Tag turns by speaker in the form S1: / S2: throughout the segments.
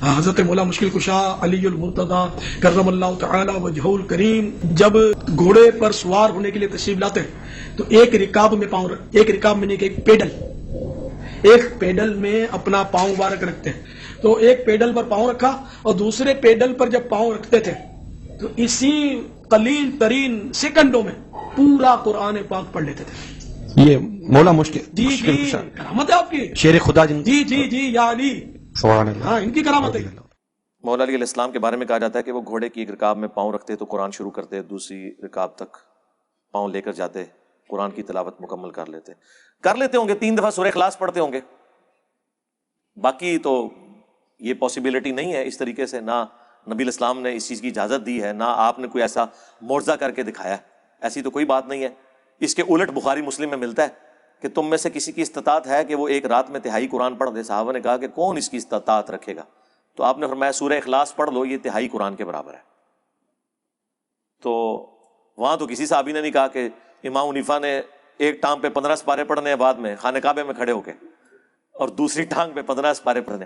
S1: حضرت مولا مشکل کشا علی المرتضیٰ کرم اللہ تعالی وجہہ الکریم جب گھوڑے پر سوار ہونے کے لیے تشریف لاتے تو ایک رکاب میں نہیں کہ ایک پیڈل میں اپنا پاؤں مبارک رکھتے ہیں. تو ایک پیڈل پر پاؤں رکھا اور دوسرے پیڈل پر جب پاؤں رکھتے تھے تو اسی قلیل ترین سیکنڈوں میں پورا قرآن پاک پڑھ لیتے تھے.
S2: یہ مولا مشکل
S1: جی کرامت ہے آپ کی،
S2: شیر خدا
S1: جی یا علی،
S2: سبحان اللہ.
S1: ہاں ان کی کرامت ہے.
S3: مولا علی علیہ السلام کے بارے میں کہا جاتا ہے کہ وہ گھوڑے کی ایک رکاب میں پاؤں رکھتے تو قرآن شروع کرتے، دوسری رکاب تک پاؤں لے کر جاتے، قرآن کی تلاوت مکمل کر لیتے ہوں گے. 3 دفعہ سورہ اخلاص پڑھتے ہوں گے. باقی تو یہ پاسبلٹی نہیں ہے اس طریقے سے، نہ نبی علیہ السلام نے اس چیز کی اجازت دی ہے، نہ آپ نے کوئی ایسا معجزہ کر کے دکھایا ہے. ایسی تو کوئی بات نہیں ہے. اس کے الٹ بخاری مسلم میں ملتا ہے کہ تم میں سے کسی کی استطاعت ہے کہ وہ ایک رات میں تہائی قرآن پڑھ دے. صحابہ نے کہا کہ کون اس کی استطاعت رکھے گا؟ تو آپ نے فرمایا سورہ اخلاص پڑھ لو، یہ تہائی قرآن کے برابر ہے. تو وہاں تو کسی صحابی نے نہیں کہا کہ امام حنیفہ نے ایک ٹانگ پہ 15 سپارے پڑھنے ہیں بعد میں خانہ کعبہ میں کھڑے ہو کے، اور دوسری ٹانگ پہ 15 سپارے پڑھنے.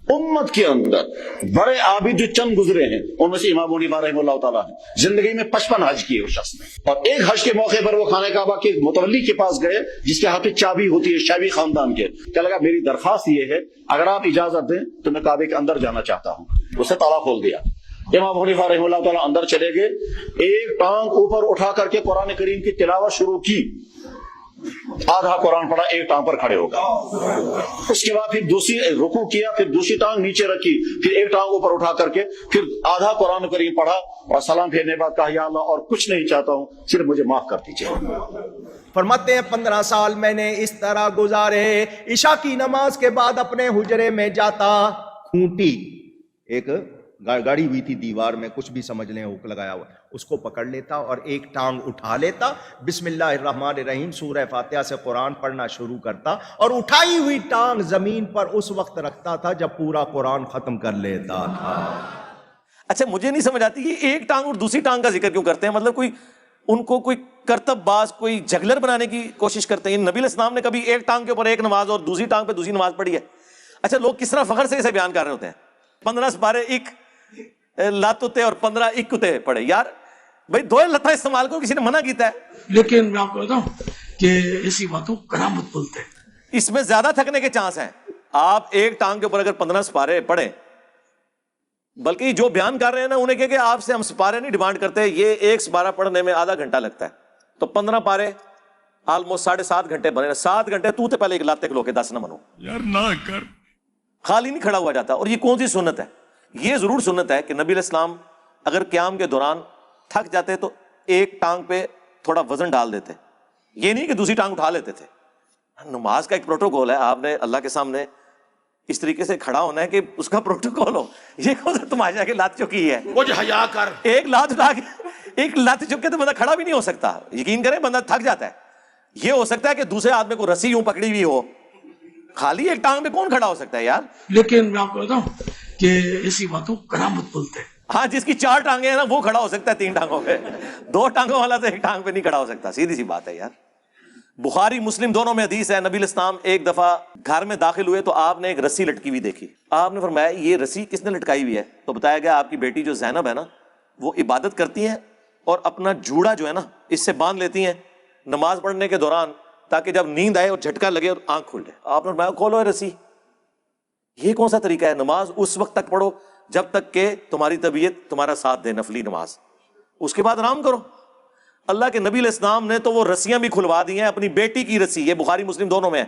S4: امت کے اندر بڑے عابد جو چند گزرے ہیں ان میں سے امام حنیفہ رحمہ اللہ تعالیٰ ہے. زندگی میں 55 حج کیے اس شخص نے، اور ایک حج کے موقع پر وہ خانہ کعبہ کے متولی کے پاس گئے جس کے ہاتھ میں چابی ہوتی ہے شیبی خاندان کے. کہنے لگا میری درخواست یہ ہے اگر آپ اجازت دیں تو میں کعبے کے اندر جانا چاہتا ہوں. اسے تالا کھول دیا. امام حنیفہ رحمہ اللہ تعالیٰ اندر چلے گئے، ایک ٹانگ اوپر اٹھا کر کے قرآن کریم کی تلاوت شروع کی. آدھا قرآن پڑھا، ایک ٹانگ پر کھڑے ہو گئے. اس کے بعد پھر دوسری رکوع کیا، پھر دوسری ٹانگ نیچے رکھی، پھر ایک ٹانگ اوپر اٹھا کر کے پھر آدھا قرآن کریم پڑھا اور سلام پھیرنے کے بعد کہا یا اللہ اور کچھ نہیں چاہتا ہوں، صرف مجھے معاف کر دیجیے.
S5: فرماتے ہیں 15 سال میں نے اس طرح گزارے، عشاء کی نماز کے بعد اپنے حجرے میں جاتا، کھونٹی ایک گاڑی ہوئی تھی دیوار میں، کچھ بھی سمجھ لیں ہک لگایا ہوا، اس کو پکڑ لیتا اور ایک ٹانگ اٹھا لیتا، بسم اللہ الرحمن الرحیم سورہ فاتحہ سے قرآن پڑھنا شروع کرتا، اور اٹھائی ہوئی ٹانگ زمین پر اس وقت رکھتا تھا جب پورا قرآن ختم کر لیتا تھا.
S3: اچھا مجھے نہیں سمجھ آتی یہ ایک ٹانگ اور دوسری ٹانگ کا ذکر کیوں کرتے ہیں؟ مطلب کوئی ان کو کوئی کرتب باز، کوئی جگلر بنانے کی کوشش کرتے ہیں. نبی علیہ السلام نے کبھی ایک ٹانگ کے اوپر ایک نماز اور دوسری ٹانگ پہ دوسری نماز پڑھی ہے؟ اچھا لوگ کس طرح فخر سے اسے بیان کر رہے ہوتے ہیں. 15 سپارے ایک لاتوتے اور 15 اکتے پڑھے. یار بھائی 2 لتاں استعمال کرو، کسی نے منع کیتا ہے؟
S1: لیکن میں آپ کو بتاؤں کہ ایسی باتوں کرامت بولتے ہیں.
S3: اس میں زیادہ تھکنے کے چانس ہیں. آپ ایک ٹانگ کے اوپر اگر 15 سپارے پڑھیں، بلکہ جو بیان کر رہے ہیں نا انہیں کہ آپ سے ہم سپارے نہیں ڈیمانڈ کرتے، یہ ایک سپارہ پڑھنے میں آدھا گھنٹہ لگتا ہے، تو 15 پارے آلموسٹ 7.5 گھنٹے بنے. 7 گھنٹے تو تے پہلے ایک لاتے کھلو کے 10 نہ منو
S1: یار نہ کر،
S3: خالی نہیں کھڑا ہوا جاتا. اور یہ کون سی سنت ہے؟ یہ ضرور سنت ہے کہ نبی علیہ السلام اگر قیام کے دوران تھک جاتے تو ایک ٹانگ پہ تھوڑا وزن ڈال دیتے، یہ نہیں کہ دوسری ٹانگ اٹھا لیتے تھے. نماز کا ایک پروٹوکول ہے، آپ نے اللہ کے سامنے اس طریقے سے کھڑا ہونا ہے کہ اس کا پروٹوکول ہو. یہ کون سا تماشا کہ لات چکی ہے؟
S4: کچھ حیا کر،
S3: ایک لات اٹھا کے ایک لات چک کے تو بندہ کھڑا بھی نہیں ہو سکتا. یقین کریں بندہ تھک جاتا ہے. یہ ہو سکتا ہے کہ دوسرے آدمی کو رسی یوں پکڑی ہوئی ہو، خالی ایک ٹانگ پہ کون کھڑا ہو سکتا ہے یار؟
S1: لیکن میں آپ کو بتاؤں کہ ایسی باتوں کرامت بولتے ہیں.
S3: ہاں جس کی 4 ٹانگیں ہیں نا وہ کھڑا ہو سکتا ہے 3 ٹانگوں پہ، 2 ٹانگوں والا تو ایک ٹانگ پہ نہیں کھڑا ہو سکتا. سیدھی سی بات ہے یار. بخاری مسلم دونوں میں حدیث ہے، نبی علیہ السلام ایک دفعہ گھر میں داخل ہوئے تو آپ نے ایک رسی لٹکی ہوئی دیکھی. آپ نے فرمایا یہ رسی کس نے لٹکائی ہوئی ہے؟ تو بتایا گیا آپ کی بیٹی جو زینب ہے نا وہ عبادت کرتی ہیں اور اپنا جوڑا جو ہے نا اس سے باندھ لیتی ہیں نماز پڑھنے کے دوران، تاکہ جب نیند آئے اور جھٹکا لگے اور آنکھ کھل جائے. آپ نے فرمایا کھولو رسی. یہ کون سا طریقہ ہے؟ نماز اس وقت تک پڑھو جب تک کہ تمہاری طبیعت تمہارا ساتھ دے، نفلی نماز، اس کے بعد آرام کرو. اللہ کے نبی علیہ السلام نے تو وہ رسیاں بھی کھلوا دی ہیں، اپنی بیٹی کی رسی، یہ بخاری مسلم دونوں میں ہے،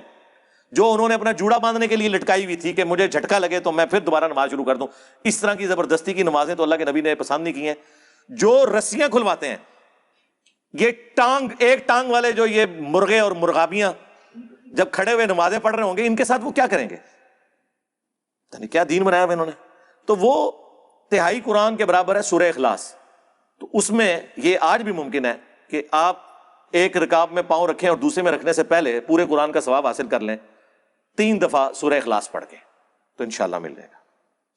S3: جو انہوں نے اپنا جوڑا باندھنے کے لیے لٹکائی ہوئی تھی کہ مجھے جھٹکا لگے تو میں پھر دوبارہ نماز شروع کر دوں. اس طرح کی زبردستی کی نمازیں تو اللہ کے نبی نے پسند نہیں کی ہیں. جو رسیاں کھلواتے ہیں، یہ ٹانگ ایک ٹانگ والے جو یہ مرغے اور مرغابیاں جب کھڑے ہوئے نمازیں پڑھ رہے ہوں گے، ان کے ساتھ وہ کیا کریں گے؟ کیا دین بنایا ہوا انہوں نے. تو وہ تہائی قرآن کے برابر ہے سورہ اخلاص. تو اس میں یہ آج بھی ممکن ہے کہ آپ ایک رکاب میں پاؤں رکھیں اور دوسرے میں رکھنے سے پہلے پورے قرآن کا ثواب حاصل کر لیں 3 دفعہ سورہ اخلاص پڑھ کے، تو انشاءاللہ مل جائے گا.